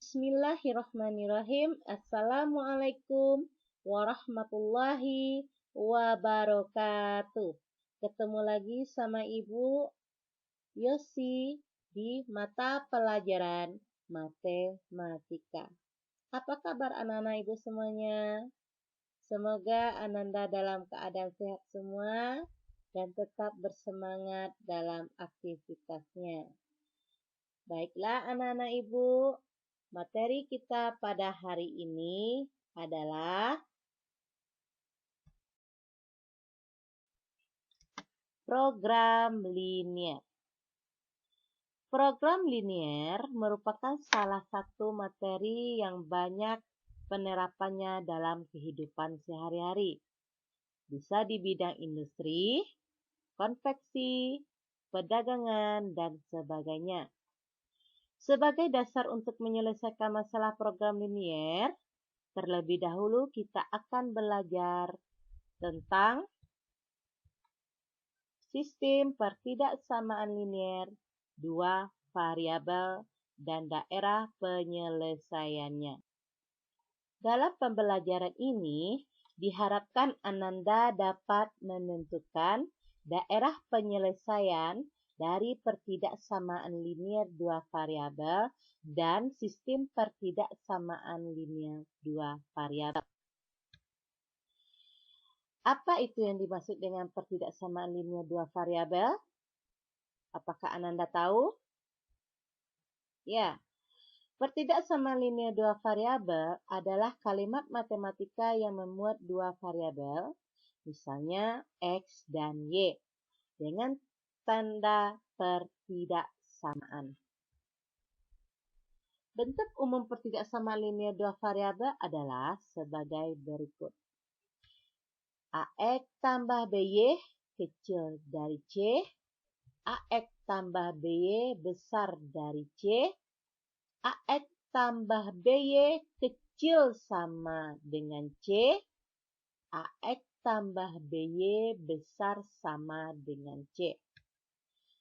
Bismillahirrahmanirrahim. Assalamualaikum warahmatullahi wabarakatuh. Ketemu lagi sama Ibu Yosi di mata pelajaran matematika. Apa kabar anak-anak Ibu semuanya? Semoga Ananda dalam keadaan sehat semua dan tetap bersemangat dalam aktivitasnya. Baiklah anak-anak Ibu, materi kita pada hari ini adalah program linier. Program linier merupakan salah satu materi yang banyak penerapannya dalam kehidupan sehari-hari. Bisa di bidang industri, konveksi, perdagangan, dan sebagainya. Sebagai dasar untuk menyelesaikan masalah program linier, terlebih dahulu kita akan belajar tentang sistem pertidaksamaan linier, dua variabel, dan daerah penyelesaiannya. Dalam pembelajaran ini, diharapkan Ananda dapat menentukan daerah penyelesaian dari pertidaksamaan linier dua variabel dan sistem pertidaksamaan linier dua variabel. Apa itu yang dimaksud dengan pertidaksamaan linier dua variabel? Apakah Ananda tahu? Ya, pertidaksamaan linier dua variabel adalah kalimat matematika yang memuat dua variabel, misalnya X dan Y, dengan tanda pertidaksamaan. Bentuk umum pertidaksamaan linier dua variabel adalah sebagai berikut. AX tambah BY kecil dari C, AX tambah BY besar dari C, AX tambah BY kecil sama dengan C, AX tambah BY besar sama dengan C.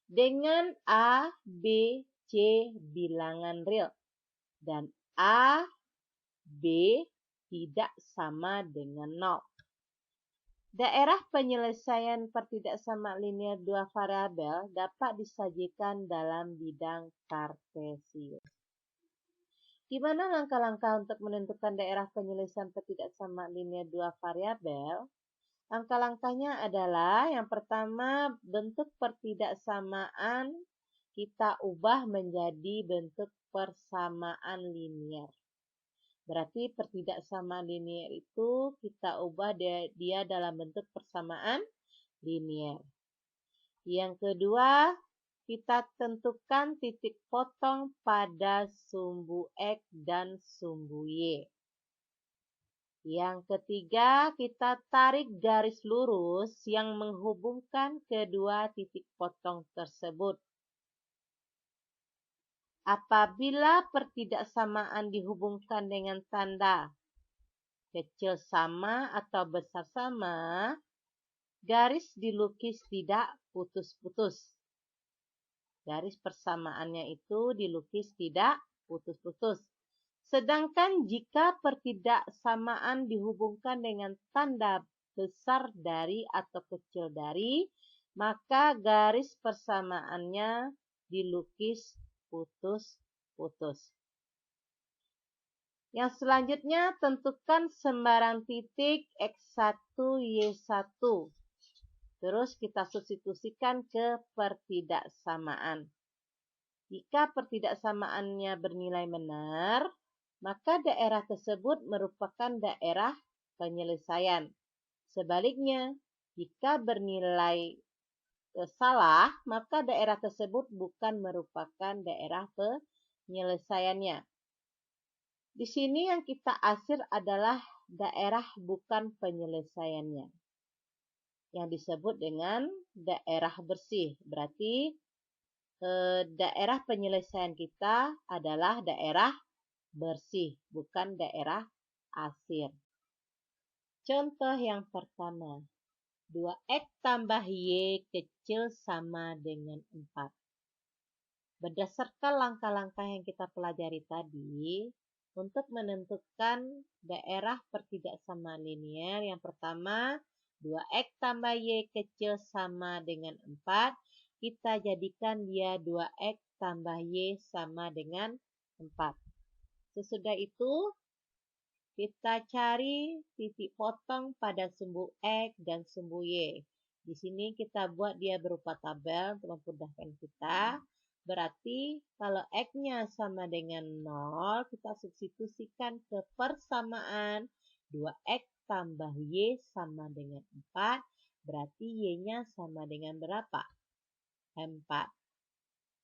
Dengan A, B, C bilangan real dan A, B tidak sama dengan 0. Daerah penyelesaian pertidaksamaan linier dua variabel dapat disajikan dalam bidang kartesius. Gimana langkah-langkah untuk menentukan daerah penyelesaian pertidaksamaan linier dua variabel? Langkah-langkahnya adalah yang pertama, bentuk pertidaksamaan kita ubah menjadi bentuk persamaan linier. Berarti pertidaksamaan linier itu kita ubah dia dalam bentuk persamaan linier. Yang kedua, kita tentukan titik potong pada sumbu X dan sumbu Y. Yang ketiga, kita tarik garis lurus yang menghubungkan kedua titik potong tersebut. Apabila pertidaksamaan dihubungkan dengan tanda kecil sama atau besar sama, garis dilukis tidak putus-putus. Garis persamaannya itu dilukis tidak putus-putus. Sedangkan jika pertidaksamaan dihubungkan dengan tanda besar dari atau kecil dari, maka garis persamaannya dilukis putus-putus. Yang selanjutnya, tentukan sembarang titik X1, Y1. Terus kita substitusikan ke pertidaksamaan. Jika pertidaksamaannya bernilai benar, maka daerah tersebut merupakan daerah penyelesaian. Sebaliknya, jika bernilai salah, maka daerah tersebut bukan merupakan daerah penyelesaiannya. Di sini yang kita asir adalah daerah bukan penyelesaiannya, yang disebut dengan daerah bersih. Berarti daerah penyelesaian kita adalah daerah bersih, bukan daerah asir. Contoh yang pertama, 2X tambah Y kecil sama dengan 4. Berdasarkan langkah-langkah yang kita pelajari tadi, untuk menentukan daerah pertidaksamaan linear, yang pertama 2x tambah y kecil sama dengan 4, kita jadikan dia 2x tambah y sama dengan 4. Sesudah itu, kita cari titik potong pada sumbu x dan sumbu y. Di sini kita buat dia berupa tabel untuk memudahkan kita. Berarti kalau x-nya sama dengan 0, kita substitusikan ke persamaan 2x tambah y sama dengan 4. Berarti y-nya sama dengan berapa? 4.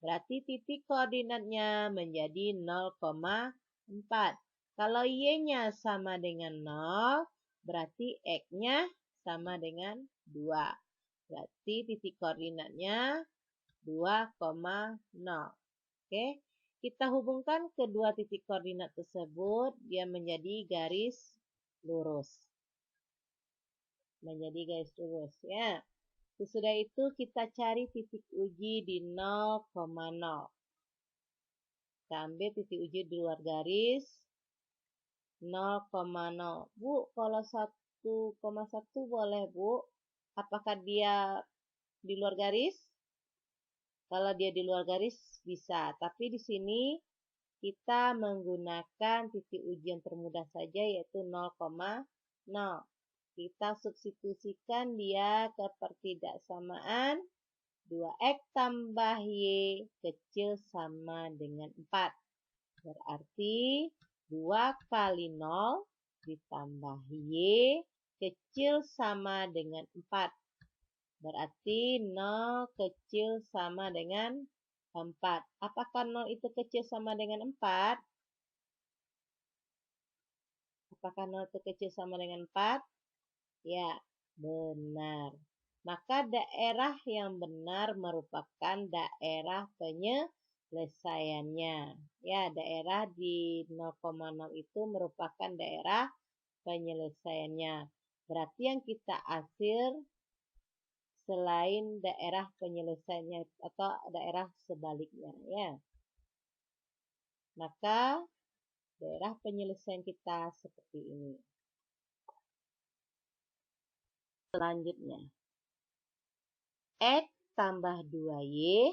Berarti titik koordinatnya menjadi 0,4. Kalau y-nya sama dengan 0, berarti x-nya sama dengan 2. Berarti titik koordinatnya 2,0. Oke, kita hubungkan kedua titik koordinat tersebut, dia menjadi garis lurus. Menjadi garis lurus, ya. Sesudah itu kita cari titik uji di 0,0. Kita ambil titik uji di luar garis 0,0. Bu, kalau 1,1 boleh, Bu? Apakah dia di luar garis? Kalau dia di luar garis bisa, tapi di sini kita menggunakan titik uji yang termudah saja, yaitu 0,0. Kita substitusikan dia ke pertidaksamaan 2x tambah y kecil sama dengan 4. Berarti 2 kali 0 ditambah y kecil sama dengan 4. Berarti 0 kecil sama dengan 4. Apakah 0 itu kecil sama dengan 4? Apakah 0 itu kecil sama dengan 4? Ya, benar. Maka daerah yang benar merupakan daerah penyelesaiannya. Ya, daerah di 0,0 itu merupakan daerah penyelesaiannya. Berarti yang kita akhir selain daerah penyelesaiannya atau daerah sebaliknya, ya. Maka daerah penyelesaian kita seperti ini. Selanjutnya, x tambah 2y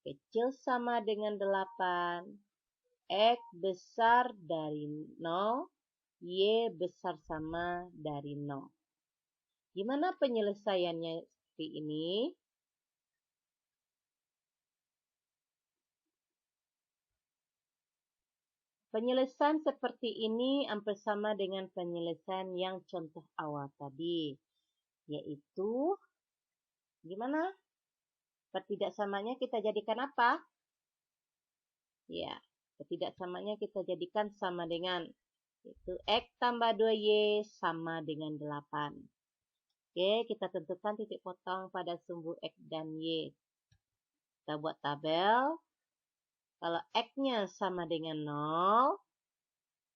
kecil sama dengan 8, x besar dari 0, y besar sama dari 0. Gimana penyelesaiannya seperti ini? Penyelesaian seperti ini hampir sama dengan penyelesaian yang contoh awal tadi, yaitu gimana? Pertidaksamaannya kita jadikan apa? Ya, pertidaksamaannya kita jadikan sama dengan yaitu x tambah 2y sama dengan 8. Oke, kita tentukan titik potong pada sumbu x dan y. Kita buat tabel. Kalau x-nya sama dengan 0,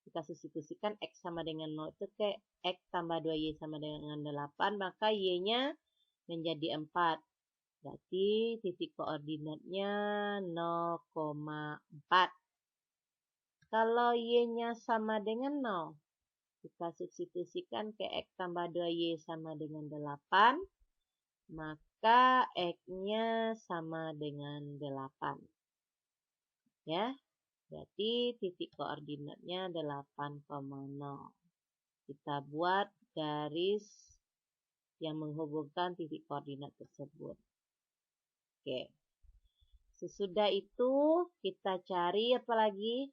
kita substitusikan x sama dengan 0 itu ke x tambah 2y sama dengan 8, maka y-nya menjadi 4. Berarti titik koordinatnya 0,4. Kalau y-nya sama dengan 0, kita substitusikan ke x tambah 2y sama dengan 8, maka x-nya sama dengan 8. Ya, berarti titik koordinatnya 8,0. Kita buat garis yang menghubungkan titik koordinat tersebut. Oke. Sesudah itu kita cari apa lagi?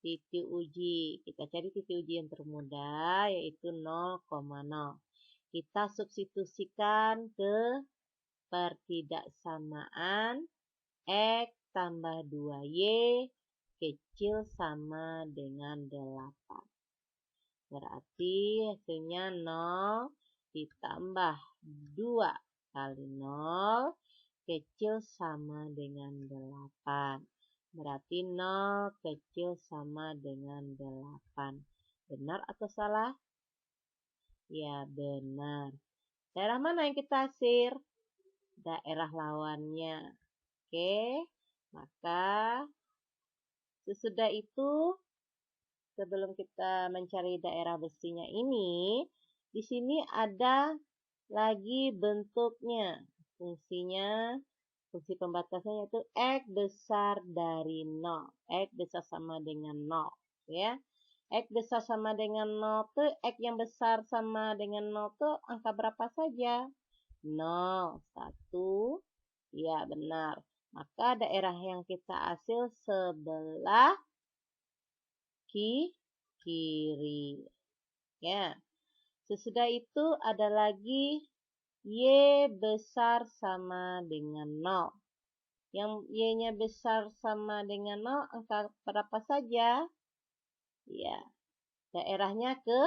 Titik uji. Kita cari titik uji yang termudah, yaitu 0,0. Kita substitusikan ke pertidaksamaan x tambah 2y kecil sama dengan 8. Berarti hasilnya 0 ditambah 2 kali 0 kecil sama dengan 8. Berarti 0 kecil sama dengan 8. Benar atau salah? Ya, benar. Daerah mana yang kita asir? Daerah lawannya. Oke. Maka sesudah itu, sebelum kita mencari daerah bersihnya ini, di sini ada lagi bentuknya. Fungsinya, fungsi pembatasannya yaitu X besar dari 0. X besar sama dengan 0. Ya. X besar sama dengan 0 tuh, X yang besar sama dengan 0 tuh angka berapa saja? 0, 1, ya benar. Maka daerah yang kita hasil sebelah kiri. Ya. Sesudah itu ada lagi Y besar sama dengan 0. Yang Y-nya besar sama dengan 0, angka berapa saja? Ya, daerahnya ke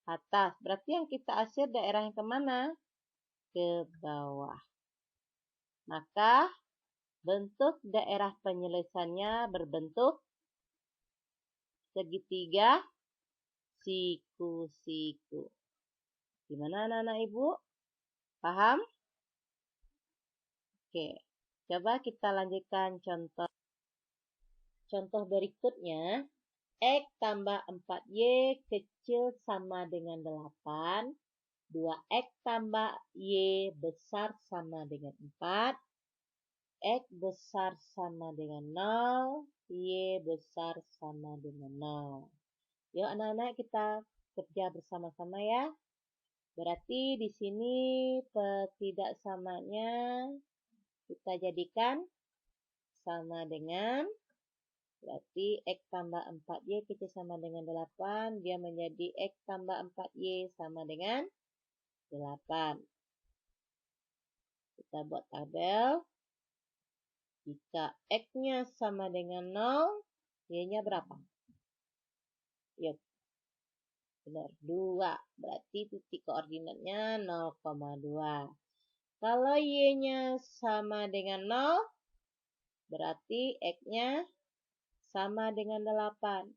atas. Berarti yang kita hasil daerah yang kemana? Ke bawah. Maka bentuk daerah penyelesaiannya berbentuk segitiga siku-siku. Gimana anak-anak ibu? Paham? Oke, coba kita lanjutkan contoh. Contoh berikutnya, X tambah 4Y kecil sama dengan 8. 2X tambah Y besar sama dengan 4. X besar sama dengan 0. Y besar sama dengan 0. Yuk anak-anak kita kerja bersama-sama ya. Berarti di sini ketidaksamanya kita jadikan sama dengan, berarti X tambah 4Y kecil sama dengan 8. Dia menjadi X tambah 4Y sama dengan 8. Kita buat tabel. Jika X-nya sama dengan 0, Y-nya berapa? Yuk. Benar, 2. Berarti titik koordinatnya 0,2. Kalau Y-nya sama dengan 0, berarti X-nya sama dengan 8.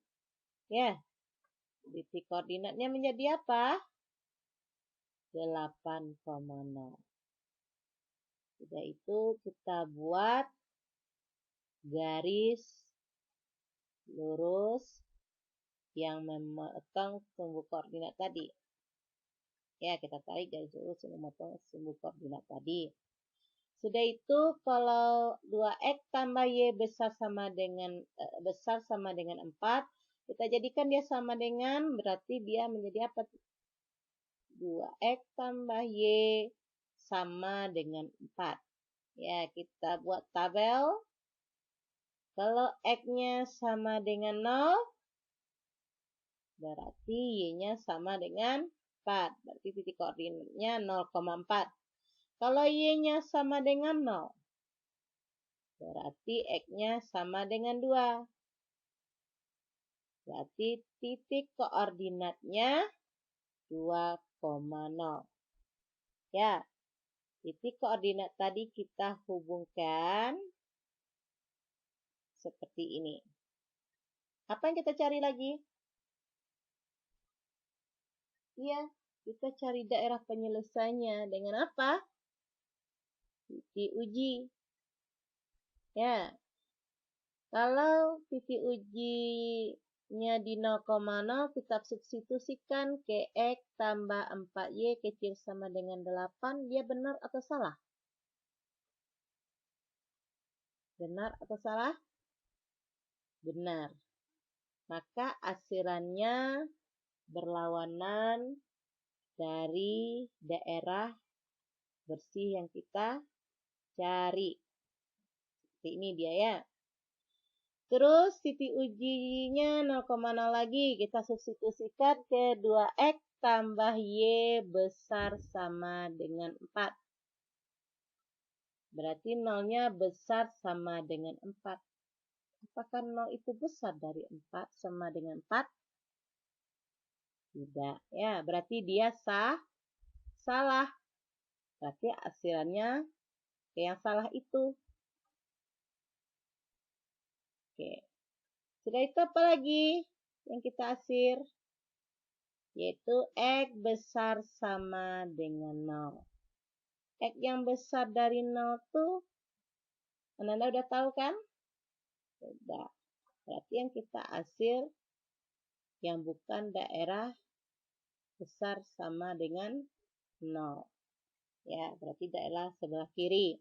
Ya, titik koordinatnya menjadi apa? 8,0. Sudah itu kita buat garis lurus yang memotong sumbu koordinat tadi. Ya, kita tarik garis lurus yang memotong sumbu koordinat tadi. Sudah itu kalau 2X tambah Y besar sama dengan 4, kita jadikan dia sama dengan, berarti dia menjadi apa? 2X tambah Y sama dengan 4. Ya, kita buat tabel. Kalau X-nya sama dengan 0, berarti Y-nya sama dengan 4. Berarti titik koordinatnya 0,4. Kalau Y-nya sama dengan 0, berarti X-nya sama dengan 2. Berarti titik koordinatnya 2,0. Ya, titik koordinat tadi kita hubungkan seperti ini. Apa yang kita cari lagi? Iya, kita cari daerah penyelesaiannya dengan apa? Titik uji. Ya, kalau titik ujinya di 0,0, kita substitusikan ke X tambah 4Y kecil sama dengan 8, dia benar atau salah? Benar atau salah? Benar. Maka asirannya berlawanan dari daerah bersih yang kita cari. Seperti ini dia ya. Terus titik ujinya 0,0 lagi. Kita substitusikan ke 2X tambah Y besar sama dengan 4. Berarti 0-nya besar sama dengan 4. Apakah 0 itu besar dari 4 sama dengan 4? Tidak. Ya, berarti dia salah. Berarti asirannya yang salah itu. Oke. Sudah itu apa lagi yang kita asir? Yaitu X besar sama dengan 0. X yang besar dari 0 tuh Ananda udah tahu kan? Sudah. Berarti yang kita hasil yang bukan daerah besar sama dengan 0. Ya, berarti daerah sebelah kiri.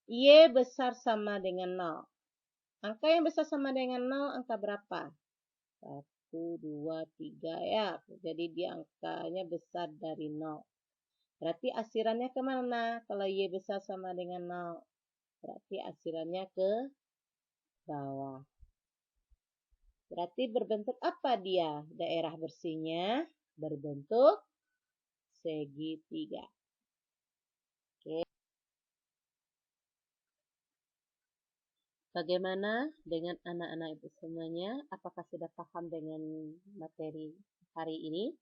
Y besar sama dengan 0. Angka yang besar sama dengan 0, angka berapa? 1, 2, 3 ya. Jadi dia angkanya besar dari 0. Berarti asirannya kemana? Kalau Y besar sama dengan 0. Berarti asirannya ke bawah. Berarti berbentuk apa dia? Daerah bersihnya berbentuk segitiga. Oke. Bagaimana dengan anak-anak ibu semuanya? Apakah sudah paham dengan materi hari ini?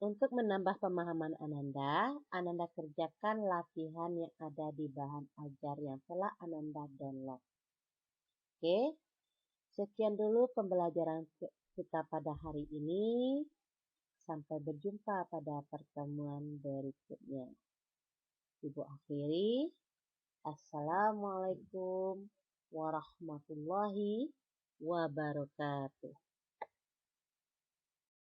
Untuk menambah pemahaman Ananda, Ananda kerjakan latihan yang ada di bahan ajar yang telah Ananda download. Oke, sekian dulu pembelajaran kita pada hari ini. Sampai berjumpa pada pertemuan berikutnya. Ibu akhiri. Assalamualaikum warahmatullahi wabarakatuh.